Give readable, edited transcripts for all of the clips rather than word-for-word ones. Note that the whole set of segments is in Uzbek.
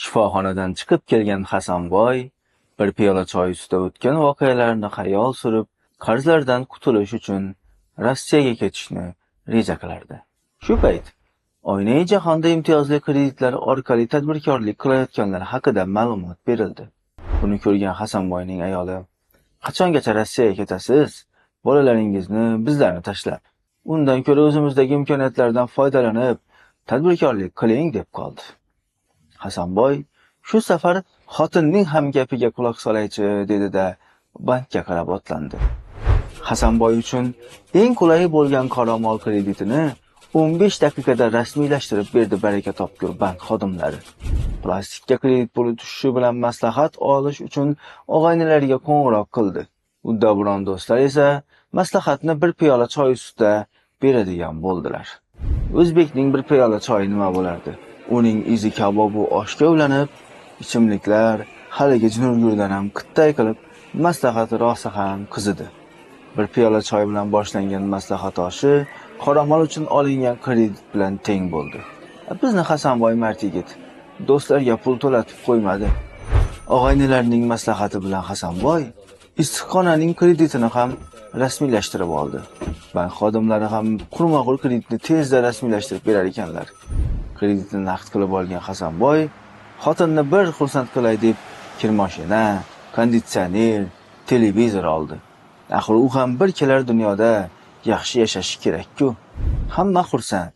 Shifoxonadan chiqib kelgan Hasanboy bir piyola choy ustida o'tgan voqealarni xayol surib, qarzlardan qutulish uchun Rossiyaga ketishni reja qilardi. Shu payt oynai jahonda imtiyozli kreditlar orqali tadbirkorlik qilayotganlar haqida ma'lumot berildi. Buni ko'rgan Hasanboyning ayoli: "Qachongacha Rossiyaga ketasiz? Bolalaringizni bizlarni tashlab. Undan ko'ra o'zimizdagi imkoniyatlardan foydalanib tadbirkorlik qiling" deb qoldi. Hasanboy shu safar xotinning ham gapiga quloq solaychi dedi-da, bankka qarab otlandi. Hasanboy uchun eng qulay bo'lgan qoramol kreditini 15 daqiqada rasmiylashtirib berdi baraka topkur bank xodimlari. Plastikka kredit puli tushishi bilan maslahat olish uchun og'aynilariga qo'ng'iroq qildi. Uddaburon do'stlar esa maslahatni bir piyola choy ustida beradigan bo'ldilar. O'zbekning bir piyola choyi nima bo'lardi? Uning izi kabobu oshga ulanib, ichimliklar haligi jinurgurdan ham qittay qilib, maslahati rosa ham qizidi. Bir piyola choy bilan boshlangan maslahat oshi qoramol uchun olingan kredit bilan teng bo'ldi. Bizni Hasanboy mard yigit do'stlarga pul to'latib qo'ymadi. Og'aynilarning maslahati bilan Hasanboy issiqxonaning kreditini ham rasmiylashtirib oldi. Bank xodimlari ham qurma-qur kreditni tezda rasmiylashtirib berar ekanlar. Kreditni naqd qilib olgan Hasanboy xotinni bir xursand qilay deb kirmoshina, konditsioner, televizor oldi. Axir u ham bir kelar dunyoda yaxshi yashashi kerak-ku. Hamma xursand.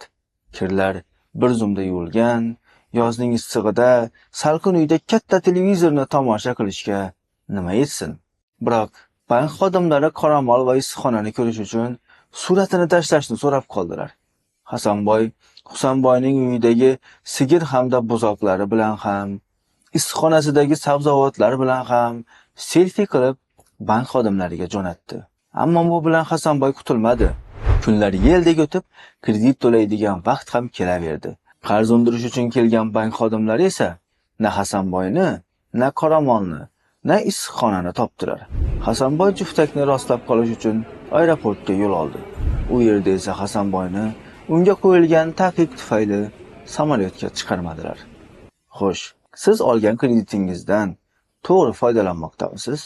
Kirlar bir zumda yuvilgan, yozning issig'ida salqin uyda katta televizorni tomosha qilishga nima yetsin? Biroq bank xodimlari qoramol va issiqxonani ko'rish uchun suratini tashlashni so'rab qoldilar. Hasanboy Husanboyning uyidagi sigir hamda buzoqlari bilan ham, issiqxonasidagi sabzavotlar bilan ham selfie qilib bank xodimlariga jo'natdi. Ammo bu bilan Hasanboy qutulmadi. Kunlar yeldek o'tib, kredit to'laydigan vaqt ham kelaverdi. Qarz undirish uchun kelgan bank xodimlari esa na Hasanboyni, na qoramolni, na issiqxonani topdilar. Hasanboy juftakni rostlab qolish uchun aeroportga yo'l oldi. U yerda esa Hasanboyni unga qo'yilgan taqiq tufayli samolyotga chiqarmadilar. Xo'sh, siz olgan kreditingizdan to'g'ri foydalanmoqdamisiz?